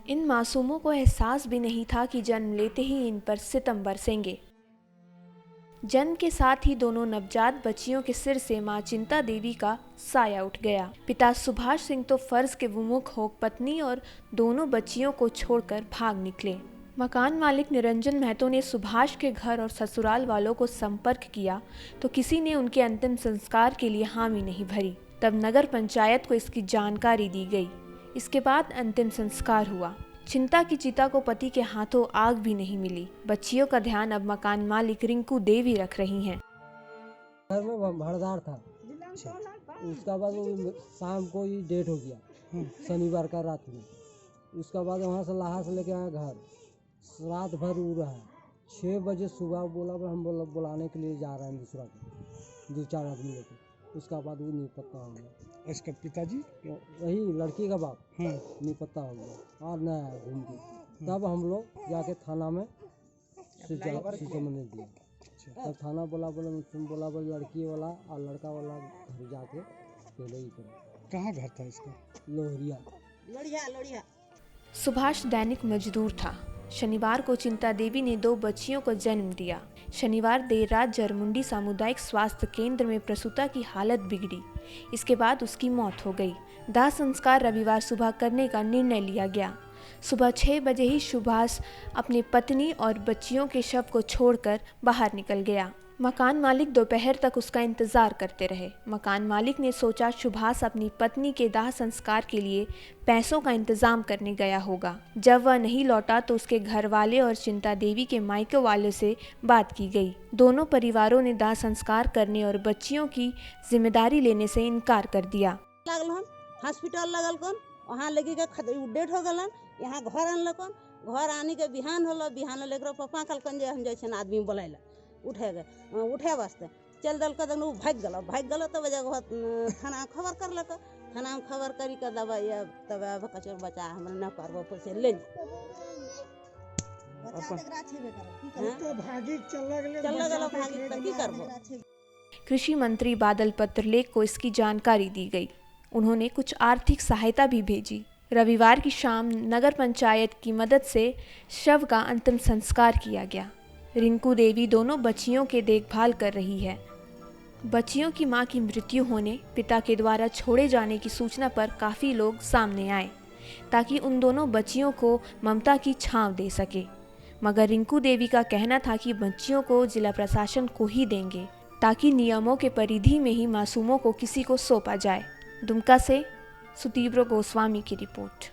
इन मासूमों को एहसास भी नहीं था कि जन्म लेते ही इन पर सितम बरसेंगे। जन्म के साथ ही दोनों नवजात बच्चियों के सिर से मां चिंता देवी का साया उठ गया। पिता सुभाष सिंह तो फर्ज के विमुख हो पत्नी और दोनों बच्चियों को छोड़कर भाग निकले। मकान मालिक निरंजन महतो ने सुभाष के घर और ससुराल वालों को संपर्क किया तो किसी ने उनके अंतिम संस्कार के लिए हामी नहीं भरी। तब नगर पंचायत को इसकी जानकारी दी गई। इसके बाद अंतिम संस्कार हुआ। चिंता की चिता को पति के हाथों आग भी नहीं मिली। बच्चियों का ध्यान अब मकान मालिक रिंकू देवी रख रही हैं। घर में भड़दार था। उसका बाद वो शाम को ही डेट हो गया, शनिवार का रात में। उसका बाद वहाँ से लाहा से लेके आया घर। रात भर उ रहा। 6 बजे सुबह बोला हम बुलाने के लिए जा रहे हैं दूसरा को, 2-4 आदमी लेके। उसका बाद वो नहीं पता हो गया। इसका पिताजी वही लड़की का बाप नहीं पता हो गया और न आया घूम के। तब हम लोग जाके थाना में सूचना दिया। तब थाना बोला लड़की वाला और लड़का वाला घर जाके पहले ही करो। कहाँ घर था इसका? लोहरिया। सुभाष दैनिक मजदूर था। शनिवार को चिंता देवी ने 2 बच्चियों को जन्म दिया। शनिवार देर रात जरमुंडी सामुदायिक स्वास्थ्य केंद्र में प्रसूता की हालत बिगड़ी। इसके बाद उसकी मौत हो गई। दाह संस्कार रविवार सुबह करने का निर्णय लिया गया। सुबह 6 बजे ही सुभाष अपनी पत्नी और बच्चियों के शव को छोड़कर बाहर निकल गया। मकान मालिक दोपहर तक उसका इंतजार करते रहे। मकान मालिक ने सोचा सुभाष अपनी पत्नी के दाह संस्कार के लिए पैसों का इंतजाम करने गया होगा। जब वह नहीं लौटा तो उसके घर वाले और चिंता देवी के मायके वाले से बात की गई। दोनों परिवारों ने दाह संस्कार करने और बच्चियों की जिम्मेदारी लेने से इनकार कर दिया। हॉस्पिटल लगल कौन वहाँ लगी के डेट हो गलन। यहाँ घर आनल कौन, घर आने के बिहान होलो। बिहान लेकर पापा कहलन जे हम जैसे आदमी बोलैला उठे वास्ते चल दल कदम भाग गलो तब थाना खबर करलक। थाना में खबर करी के दबा तब कचोर बचा हमरा न करबो पैसे ले कृषि मंत्री बादल पत्रलेख को इसकी जानकारी दी गई। उन्होंने कुछ आर्थिक सहायता भी भेजी। रविवार की शाम नगर पंचायत की मदद से शव का अंतिम संस्कार किया गया। रिंकू देवी दोनों बच्चियों के देखभाल कर रही है। बच्चियों की मां की मृत्यु होने, पिता के द्वारा छोड़े जाने की सूचना पर काफ़ी लोग सामने आए ताकि उन दोनों बच्चियों को ममता की छांव दे सके। मगर रिंकू देवी का कहना था कि बच्चियों को जिला प्रशासन को ही देंगे ताकि नियमों के परिधि में ही मासूमों को किसी को सौंपा जाए। दुमका से सुतीव्र गोस्वामी की रिपोर्ट।